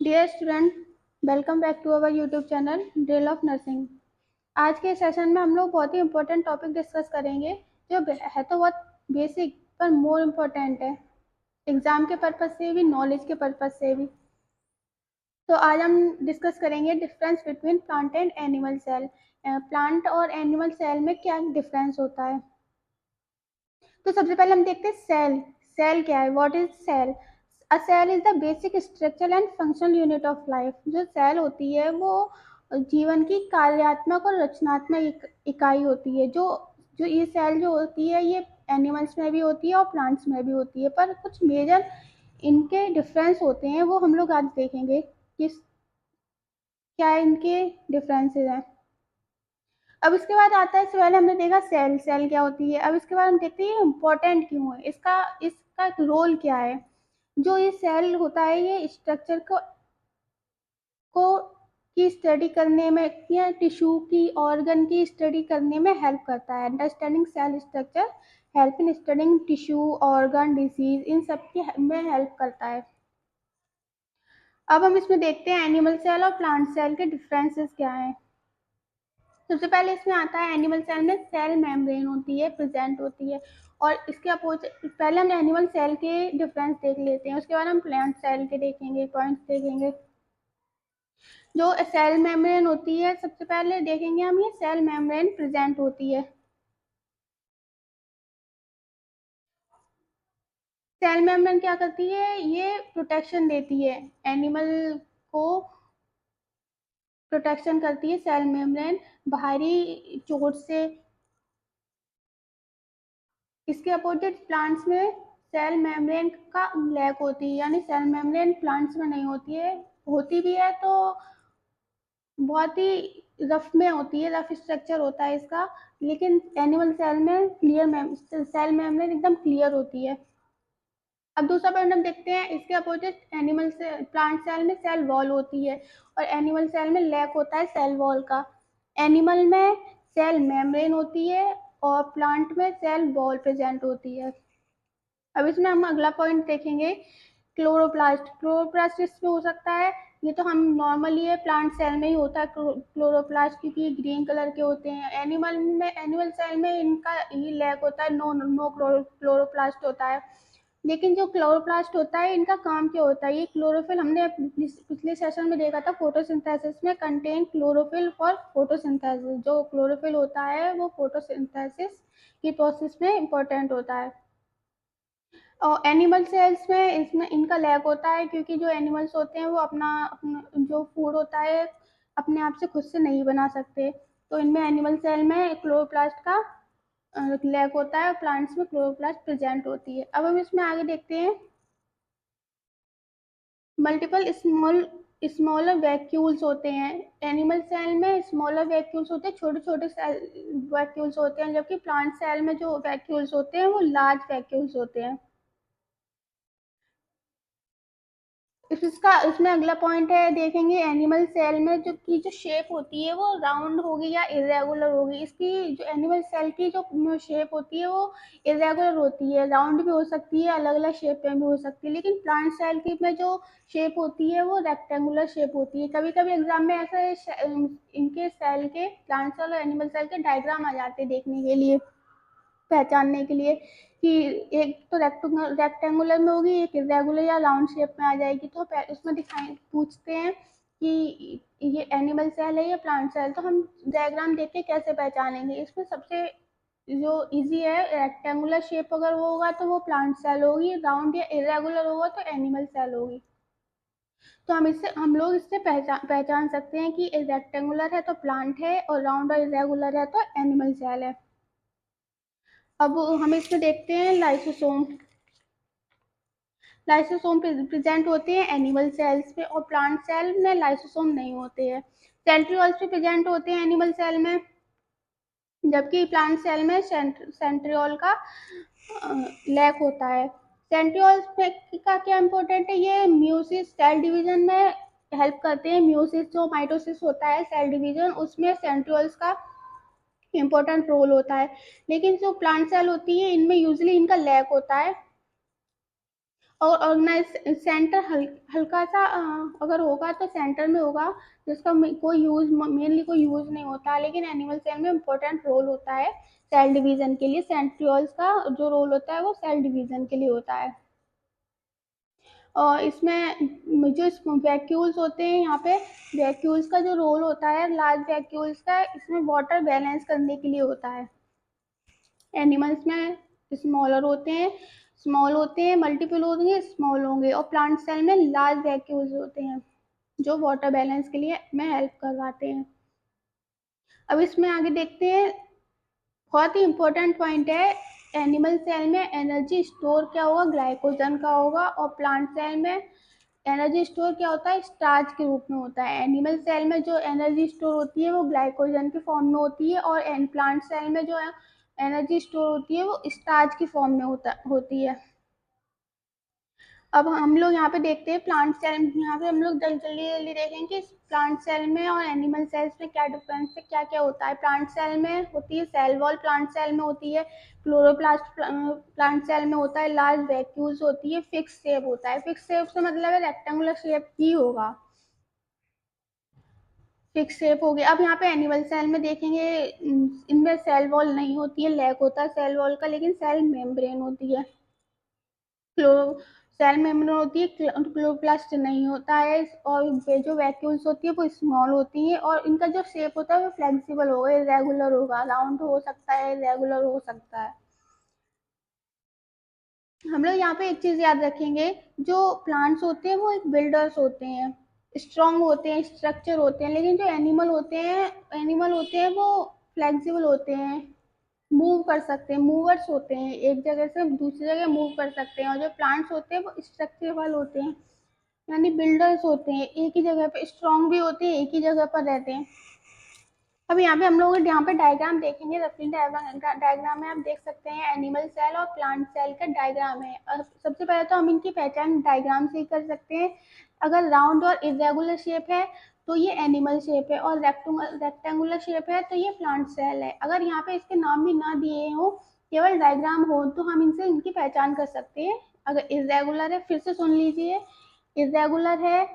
Dear student, welcome back to our YouTube channel drill of nursing. आज के session में हम लोग बहुत ही इंपॉर्टेंट टॉपिक डिस्कस करेंगे जो है तो बहुत बेसिक पर मोर इम्पोर्टेंट है एग्जाम के पर्पज से भी, नॉलेज के पर्पज से भी। तो आज हम डिस्कस करेंगे difference between plant and animal cell. Plant और एनिमल सेल में क्या डिफरेंस होता है। तो सबसे पहले हम देखते हैं सेल। सेल क्या है? What is cell? A cell is the basic structure and functional unit of life. जो सेल होती है वो जीवन की कार्यात्मक और रचनात्मक इकाई होती है। जो जो ये सेल जो होती है ये एनिमल्स में भी होती है और प्लांट्स में भी होती है, पर कुछ मेजर इनके डिफरेंस होते हैं वो हम लोग आज देखेंगे किस क्या इनके डिफरेंसेस हैं। अब इसके बाद आता है, इससे पहले हमने देखा सेल सेल क्या होती है। अब इसके बाद हम देखते हैं इम्पोर्टेंट क्यों है, इसका इसका रोल क्या है। जो ये सेल होता है ये स्ट्रक्चर को की स्टडी करने में या टिश्यू की ऑर्गन की स्टडी करने में हेल्प करता है। Understanding cell structure help in studying tissue organ disease, इन सब की में हेल्प करता है। अब हम इसमें देखते हैं एनिमल सेल और प्लांट सेल के डिफरेंसेस क्या हैं। सबसे पहले इसमें आता है एनिमल सेल में सेल मेम्ब्रेन होती है, प्रेजेंट होती है। और इसके अपोजिट पहले हम एनिमल सेल के डिफरेंस देख लेते हैं, उसके बाद हम प्लांट सेल के देखेंगे, पॉइंट्स देखेंगे। जो सेल मेम्ब्रेन होती है सबसे पहले देखेंगे हम, ये सेल मेम्ब्रेन प्रेजेंट होती है। सेल मेम्ब्रेन क्या करती है? ये प्रोटेक्शन देती है एनिमल को, प्रोटेक्शन करती है सेल मेम्ब्रेन बाहरी चोट से। इसके अपोजिट प्लांट्स में सेल मेम्ब्रेन का लैक होती है, यानी सेल मेम्ब्रेन प्लांट्स में नहीं होती है, होती भी है तो बहुत ही रफ में होती है, रफ स्ट्रक्चर होता है इसका। लेकिन एनिमल सेल में सेल मेम्ब्रेन एकदम क्लियर होती है। अब दूसरा पॉइंट हम देखते हैं, इसके अपोजिट एनिमल से प्लांट सेल में सेल वॉल होती है और एनिमल सेल में लैक होता है सेल वॉल का। एनिमल में सेल मेम्ब्रेन होती है और प्लांट में सेल वॉल प्रेजेंट होती है। अब इसमें हम अगला पॉइंट देखेंगे, क्लोरोप्लास्ट। क्लोरोप्लास्ट इसमें हो सकता है, ये तो हम नॉर्मली है प्लांट सेल में ही होता है क्लोरोप्लास्ट, क्योंकि ग्रीन कलर के होते हैं। एनिमल सेल में इनका ही लैक होता है, नो नो क्लोरोप्लास्ट होता है। लेकिन जो क्लोरोप्लास्ट होता है इनका काम क्या होता है? ये क्लोरोफिल, हमने पिछले सेशन में देखा था फोटोसिंथेसिस में, कंटेन क्लोरोफिल फॉर फोटोसिंथेसिस। जो क्लोरोफिल होता है वो फोटोसिंथेसिस की प्रोसेस में इंपॉर्टेंट होता है। और एनिमल सेल्स में इसमें इनका लैक होता है, क्योंकि जो एनिमल्स होते हैं वो अपना जो फूड होता है अपने आप से खुद से नहीं बना सकते। तो इनमें एनिमल सेल में क्लोरोप्लास्ट का लैक होता है और प्लांट्स में क्लोरोप्लास्ट प्रेजेंट होती है। अब हम इसमें आगे देखते हैं, मल्टीपल स्मॉलर वैक्यूल्स होते हैं। एनिमल सेल में स्मॉलर वैक्यूल्स होते हैं, छोटे छोटे वैक्यूल्स होते हैं, जबकि प्लांट सेल में जो वैक्यूल्स होते हैं वो लार्ज वैक्यूल्स होते हैं। इसका इसमें अगला पॉइंट है, देखेंगे एनिमल सेल में जो शेप होती है वो राउंड होगी या इरेगुलर होगी। इसकी जो एनिमल सेल की जो शेप होती है वो इरेगुलर होती है, राउंड भी हो सकती है, अलग अलग शेप में भी हो सकती है। लेकिन प्लांट सेल की में जो शेप होती है वो रेक्टेंगुलर शेप होती है। कभी कभी एग्जाम में ऐसे इनके सेल के, प्लांट सेल और एनिमल सेल के डायग्राम आ जाते हैं देखने के लिए, पहचानने के लिए कि एक तो रेक्टेंगुलर में होगी, एक इरेगुलर या राउंड शेप में आ जाएगी। तो उसमें दिखाए पूछते हैं कि ये एनिमल सेल है या प्लांट सेल, तो हम डायग्राम देख के कैसे पहचानेंगे। इसमें सबसे जो इजी है, रेक्टेंगुलर शेप अगर वो होगा तो वो प्लांट सेल होगी, राउंड या इरेगुलर होगा तो एनिमल सेल होगी। तो हम लोग इससे पहचान सकते हैं कि रेक्टेंगुलर है तो प्लांट है और राउंड और इरेगुलर है तो एनिमल सेल है। अब हम इसमें देखते हैं लाइसोसोम। लाइसोसोम प्रेजेंट होते हैं एनिमल सेल्स पे और प्लांट सेल में लाइसोसोम नहीं होते हैं। सेंट्रियोल्स भी प्रेजेंट होते हैं एनिमल सेल में, जबकि प्लांट सेल में सेंट्रियोल का लैक होता है। सेंट्रियोल्स का क्या इंपॉर्टेंट है? ये म्यूसिस सेल डिवीजन में हेल्प करते हैं। म्यूसिस जो माइटोसिस होता है सेल डिवीजन, उसमें सेंट्रियोल्स का इम्पोर्टेंट रोल होता है। लेकिन जो प्लांट सेल होती है इनमें यूजली इनका लैक होता है और ऑर्गेनाइज सेंटर हल्का सा अगर होगा तो सेंटर में होगा, जिसका कोई यूज मेनली कोई यूज नहीं होता, लेकिन एनिमल सेल में इम्पोर्टेंट रोल होता है सेल डिवीजन के लिए। सेंट्रियोल्स का जो रोल होता है वो सेल डिवीजन के लिए होता है। और इसमें जो वैक्यूल्स होते हैं, यहाँ पे वैक्यूल्स का जो रोल होता है लार्ज वैक्यूल्स का, इसमें वाटर बैलेंस करने के लिए होता है। एनिमल्स में स्मॉल होते हैं, मल्टीपल होंगे, स्मॉल होंगे, और प्लांट सेल में लार्ज वैक्यूल्स होते हैं जो वाटर बैलेंस के लिए में हेल्प करवाते हैं। अब इसमें आगे देखते हैं, बहुत ही इंपॉर्टेंट पॉइंट है। एनिमल सेल में एनर्जी स्टोर क्या होगा, ग्लाइकोजन का होगा, और प्लांट सेल में एनर्जी स्टोर क्या होता है, स्टार्च के रूप में होता है। एनिमल सेल में जो एनर्जी स्टोर होती है वो ग्लाइकोजन के फॉर्म में होती है, और प्लांट सेल में जो एनर्जी स्टोर होती है वो स्टार्च की फॉर्म में होती है। अब हम लोग यहाँ पे देखते हैं प्लांट सेल, यहाँ पे हम लोग जल्दी जल्दी देखेंगे कि प्लांट सेल में और एनिमल सेल्स में क्या डिफरेंस है, क्या क्या होता है। प्लांट सेल में होती है सेल वॉल, प्लांट सेल में होती है क्लोरोप्लास्ट, प्लांट सेल में होता है लार्ज वैक्यूल्स होती है, फिक्स शेप होता है। फिक्स शेप से मतलब है रेक्टेंगुलर शेप ही होगा, फिक्स शेप हो गया। अब यहाँ पे एनिमल सेल में देखेंगे, इनमें सेल वॉल नहीं होती है, लैक होता है सेल वॉल का, लेकिन सेल मेम्ब्रेन होती है। क्लोरो सेल मेम्ब्रेन होती है, क्लोरोप्लास्ट नहीं होता है, और जो वैक्यूल्स होती है वो स्मॉल होती है, और इनका जो शेप होता है वो फ्लेक्सिबल होगा, इरेगुलर होगा, राउंड हो सकता है, इरेगुलर हो सकता है। हम लोग यहाँ पे एक चीज याद रखेंगे, जो प्लांट्स होते हैं वो एक बिल्डर्स होते हैं, स्ट्रॉन्ग होते हैं, स्ट्रक्चर होते हैं, लेकिन जो एनिमल होते हैं वो फ्लेक्सिबल होते हैं, मूव कर सकते हैं, मूवर्स होते हैं, एक जगह से दूसरी जगह मूव कर सकते हैं। और जो प्लांट्स होते हैं वो स्ट्रक्चरल होते हैं, यानी बिल्डर्स होते हैं, एक ही जगह पे स्ट्रॉन्ग भी होते हैं, एक ही जगह पर रहते हैं। अब यहाँ पे हम लोग यहाँ पे डायग्राम देखेंगे, रफली डायग्राम में आप देख सकते हैं एनिमल सेल और प्लांट सेल का डायग्राम है। और सबसे पहले तो हम इनकी पहचान डायग्राम से ही कर सकते हैं। अगर राउंड और इरेगुलर शेप है तो ये एनिमल शेप है, और रेक्टेंगुलर शेप है तो ये प्लांट सेल है। अगर यहाँ पे इसके नाम भी ना दिए हो, केवल डायग्राम हो, तो हम इनसे इनकी पहचान कर सकते हैं। अगर इरेगुलर है, फिर से सुन लीजिए, इरेगुलर है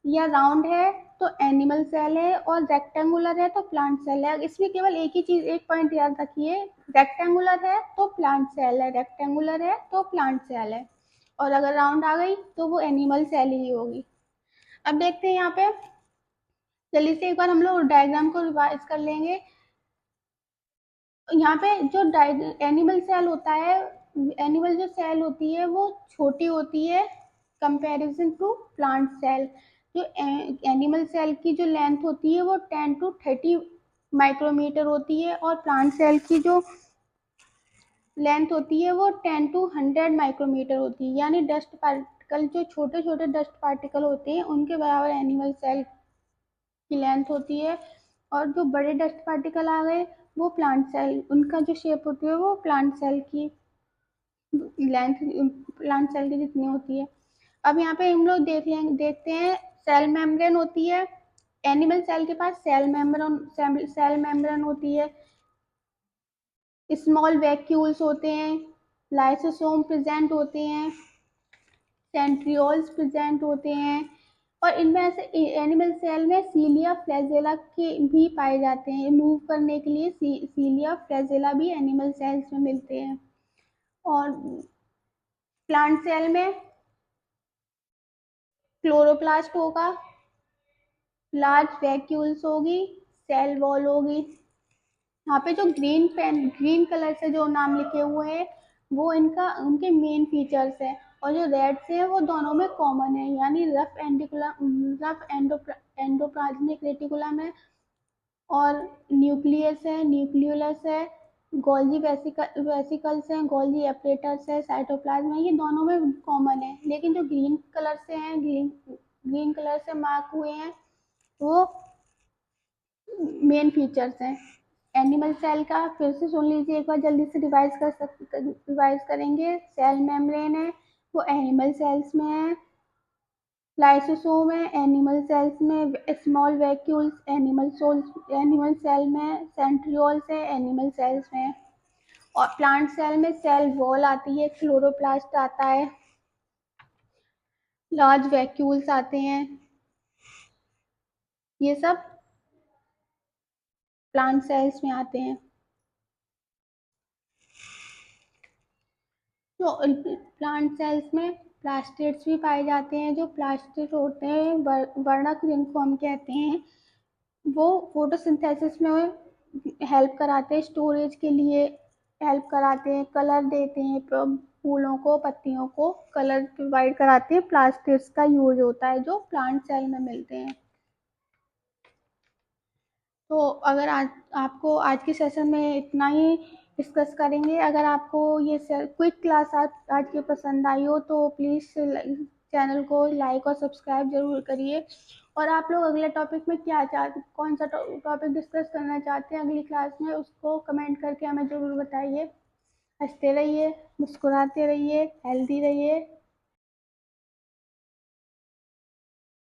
या राउंड है तो एनिमल सेल है, और रेक्टेंगुलर है तो प्लांट सेल है। इसमें केवल एक ही चीज, एक पॉइंट याद रखिए, रेक्टेंगुलर है तो प्लांट सेल है, रेक्टेंगुलर है तो प्लांट सेल है, और अगर राउंड आ गई तो वो एनिमल सेल ही होगी। अब देखते हैं यहाँ पे, जल्दी से एक बार हम लोग डायग्राम को रिवाइज कर लेंगे। यहाँ पे जो एनिमल सेल होता है, एनिमल जो सेल होती है वो छोटी होती है कंपैरिजन टू प्लांट सेल। जो एनिमल सेल की जो लेंथ होती है वो 10 to 30 माइक्रोमीटर होती है, और प्लांट सेल की जो लेंथ होती है वो 10 to 100 माइक्रोमीटर होती है। यानी डस्ट पार्टिकल, जो छोटे छोटे डस्ट पार्टिकल होते हैं उनके बराबर एनिमल सेल की लेंथ होती है। और जो बड़े डस्ट पार्टिकल आ गए वो प्लांट सेल, उनका जो शेप होती है वो प्लांट सेल की लेंथ, प्लांट सेल की जितनी होती है। अब यहाँ पे हम लोग देखते हैं, सेल मेम्ब्रेन होती है एनिमल सेल के पास, सेल मेम्ब्रेन होती है, स्मॉल वैक्यूल्स होते हैं, लाइसोसोम प्रेजेंट होते हैं, सेंट्रियोल्स प्रेजेंट होते हैं, और इनमें से एनिमल सेल में सीलिया फ्लैजेला के भी पाए जाते हैं। मूव करने के लिए सीलिया फ्लैजेला भी एनिमल सेल्स में मिलते हैं। और प्लांट सेल में क्लोरोप्लास्ट होगा, लार्ज वैक्यूल्स होगी, सेल वॉल होगी। यहाँ पे जो ग्रीन कलर से जो नाम लिखे हुए हैं वो इनका उनके मेन फीचर्स है, और जो रेड से है वो दोनों में कॉमन है, यानी रफ एंडोप्लाज्मिक रेटिकुलम है, और न्यूक्लियस है, न्यूक्लियोलस है, गोल्जी वेसिकल्स हैं, गोल्जी एपरेटस है, साइटोप्लाज्म है, ये दोनों में कॉमन है। लेकिन जो ग्रीन कलर से हैं, ग्रीन कलर से मार्क हुए हैं, वो मेन फीचर्स हैं एनिमल सेल का। फिर से सुन लीजिए एक बार, जल्दी से रिवाइज करेंगे। सेल मेम्ब्रेन है वो एनिमल सेल्स में है, लाइसोसोम है एनिमल सेल्स में, स्मॉल वैक्यूल्स एनिमल सेल में, सेंट्रियोल्स है एनिमल सेल्स में, और प्लांट सेल में सेल वॉल आती है, क्लोरोप्लास्ट आता है, लार्ज वैक्यूल्स आते हैं, ये सब प्लांट सेल्स में आते हैं। तो प्लांट सेल्स में प्लास्टिड्स भी पाए जाते हैं। जो प्लास्टिड होते हैं, वर्णक जिनको हम कहते हैं, वो फोटोसिंथेसिस में हेल्प कराते हैं, स्टोरेज के लिए हेल्प कराते हैं, कलर देते हैं, फूलों को, पत्तियों को कलर प्रोवाइड कराते हैं। प्लास्टिड्स का यूज होता है जो प्लांट सेल में मिलते हैं। तो अगर आज आपको आज के सेशन में इतना ही डिस्कस करेंगे। अगर आपको ये क्विक क्लास आज की पसंद आई हो तो प्लीज़ चैनल को लाइक और सब्सक्राइब ज़रूर करिए। और आप लोग अगले टॉपिक में क्या चाहते, कौन सा टॉपिक डिस्कस करना चाहते हैं अगली क्लास में, उसको कमेंट करके हमें ज़रूर बताइए। हंसते रहिए, मुस्कुराते रहिए, हेल्दी रहिए।